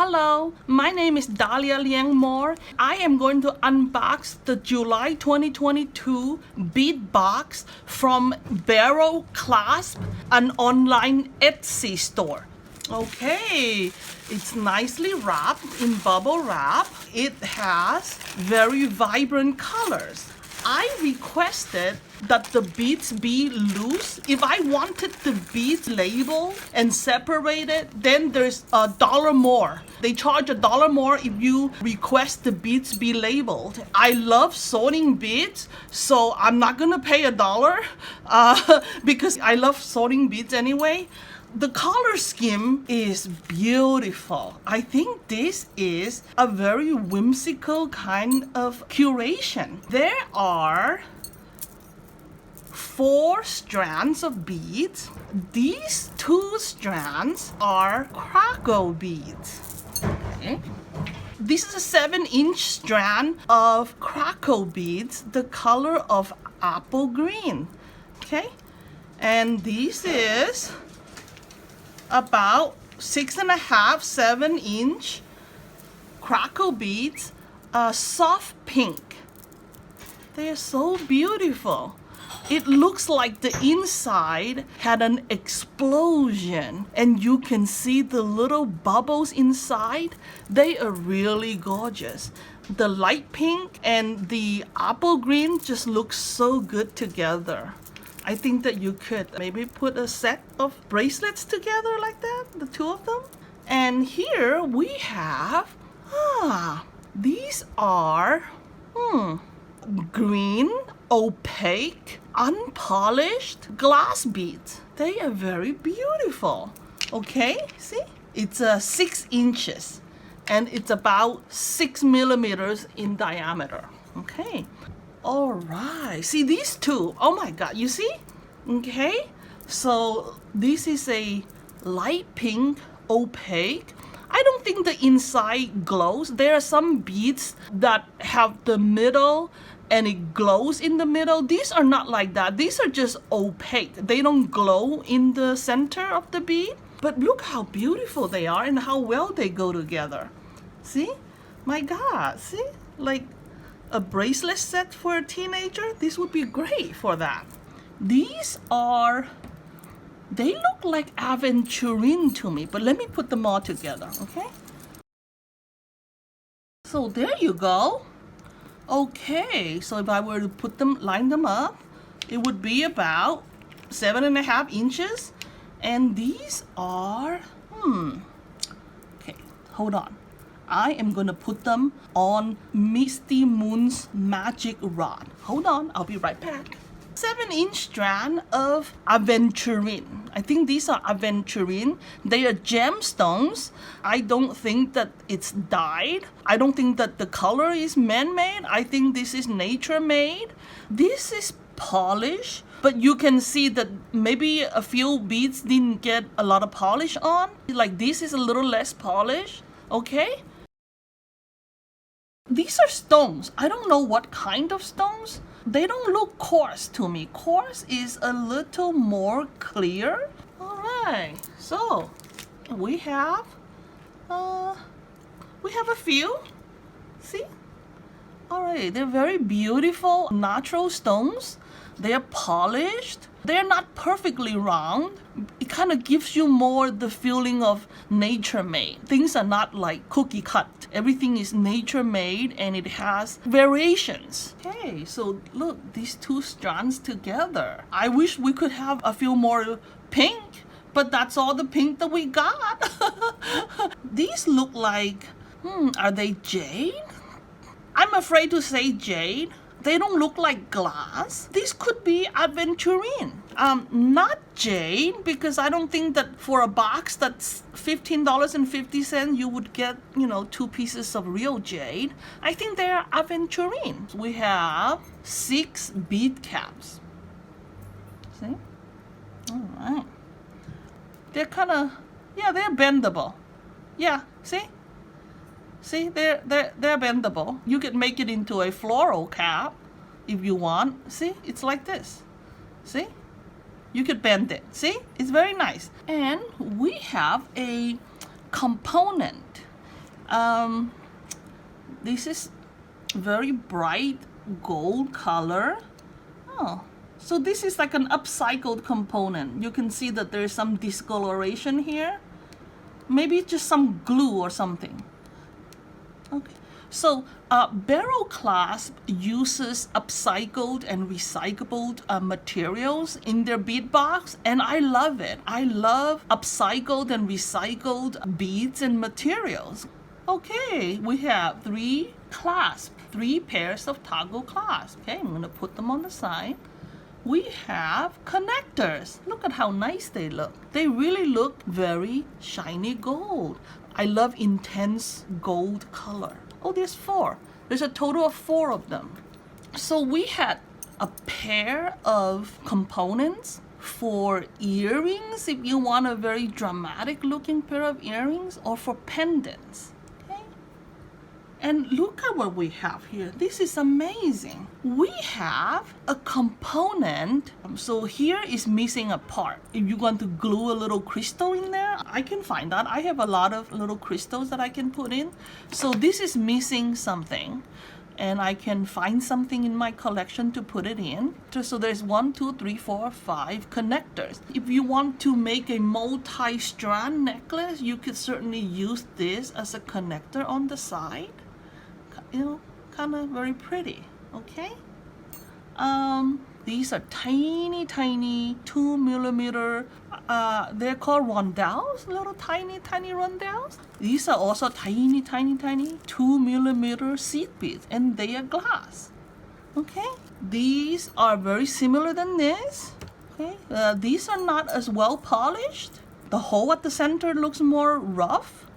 Hello, my name is Dahlia Liang Moore. I am going to unbox the July 2022 bead box from Barrel Clasp, an online Etsy store. Okay, it's nicely wrapped in bubble wrap. It has very vibrant colors. I requested that the beads be loose. If I wanted the beads labeled and separated, then there's $1 more. They charge $1 more if you request the beads be labeled. I love sorting beads, so I'm not gonna pay $1 because I love sorting beads anyway. The color scheme is beautiful. I think this is a very whimsical kind of curation. There are 4 strands of beads. These 2 strands are crackle beads. Okay. This is a 7-inch strand of crackle beads, the color of apple green. Okay, and this is about 6.5, 7-inch crackle beads, soft pink. They are so beautiful. It looks like the inside had an explosion and you can see the little bubbles inside. They are really gorgeous. The light pink and the apple green just look so good together. I think that you could maybe put a set of bracelets together like that, the 2 of them. And here we have, these are green, opaque, unpolished glass beads. They are very beautiful. Okay, see? It's 6 inches and it's about 6 millimeters in diameter. Okay. All right, see these 2, oh my god, you see? Okay, so this is a light pink opaque. I don't think the inside glows. There are some beads that have the middle and it glows in the middle. These are not like that. These are just opaque. They don't glow in the center of the bead. But look how beautiful they are and how well they go together. See? My god, see? Like a bracelet set for a teenager, this would be great for that. These are, they look like aventurine to me, but let me put them all together, okay? So there you go. Okay, so if I were to put them, line them up, it would be about 7.5 inches. And these are, okay, hold on. I am going to put them on Misty Moon's magic rod. Hold on, I'll be right back. 7-inch strand of aventurine. I think these are aventurine. They are gemstones. I don't think that it's dyed. I don't think that the color is man-made. I think this is nature-made. This is polish, but you can see that maybe a few beads didn't get a lot of polish on. Like this is a little less polish, okay? These are stones. I don't know what kind of stones. They don't look coarse to me. Coarse is a little more clear. All right, so we have a few. See? All right, they're very beautiful natural stones. They are polished. They're not perfectly round. It kind of gives you more the feeling of nature made. Things are not like cookie cut. Everything is nature made and it has variations. Okay, so look, these 2 strands together. I wish we could have a few more pink, but that's all the pink that we got. These look like, are they jade? I'm afraid to say jade. They don't look like glass. This could be aventurine. Not jade, because I don't think that for a box that's $15.50 you would get, 2 pieces of real jade. I think they're aventurine. We have 6 bead caps. See? All right. They're kind of, they're bendable. Yeah, see? See, they're bendable. You could make it into a floral cap if you want. See, it's like this. See? You could bend it. See? It's very nice. And we have a component. This is very bright gold color. Oh, so this is like an upcycled component. You can see that there is some discoloration here. Maybe just some glue or something. Okay. So Barrel Clasp uses upcycled and recyclable materials in their bead box, and I love it. I love upcycled and recycled beads and materials. Okay, we have 3 clasps, 3 pairs of toggle clasps. Okay, I'm going to put them on the side. We have connectors. Look at how nice they look. They really look very shiny gold. I love intense gold color. Oh, there's 4. There's a total of 4 of them. So we had a pair of components for earrings, if you want a very dramatic looking pair of earrings, or for pendants. Okay? And look at what we have here. This is amazing. We have a component. So here is missing a part. If you want to glue a little crystal in there, I can find that. I have a lot of little crystals that I can put in. So this is missing something, and I can find something in my collection to put it in. So there's 1, 2, 3, 4, 5 connectors. If you want to make a multi-strand necklace, you could certainly use this as a connector on the side. You know, kind of very pretty. Okay. These are tiny 2mm. They're called rondelles, little tiny rondelles. These are also tiny 2mm seed beads, and they are glass. Okay. These are very similar than this. Okay. These are not as well polished. The hole at the center looks more rough.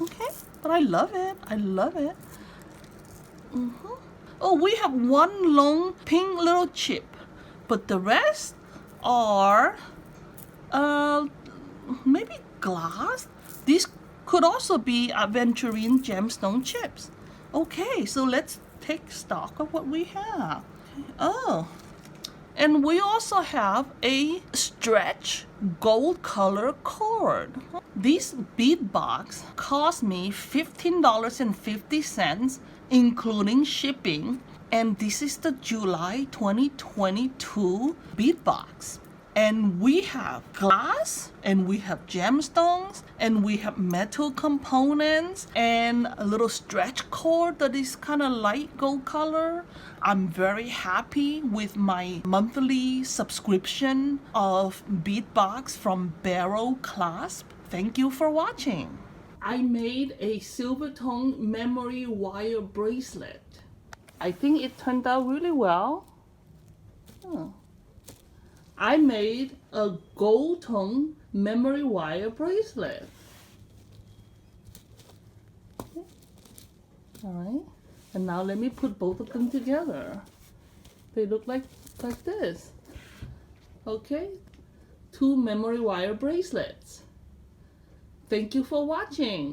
Okay. But I love it. I love it. Oh, we have 1 long pink little chip, but the rest are maybe glass. These could also be aventurine gemstone chips. Okay, so let's take stock of what we have. Oh, and we also have a stretch gold color cord. This bead box cost me $15.50, including shipping, and this is the July 2022 bead box. And we have glass, and we have gemstones, and we have metal components, and a little stretch cord that is kind of light gold color. I'm very happy with my monthly subscription of bead box from Barrel Clasp. Thank you for watching. I made a silver tone memory wire bracelet. I think it turned out really well. Oh. I made a gold tone memory wire bracelet. Okay. All right. And now let me put both of them together. They look like this. Okay. 2 memory wire bracelets. Thank you for watching.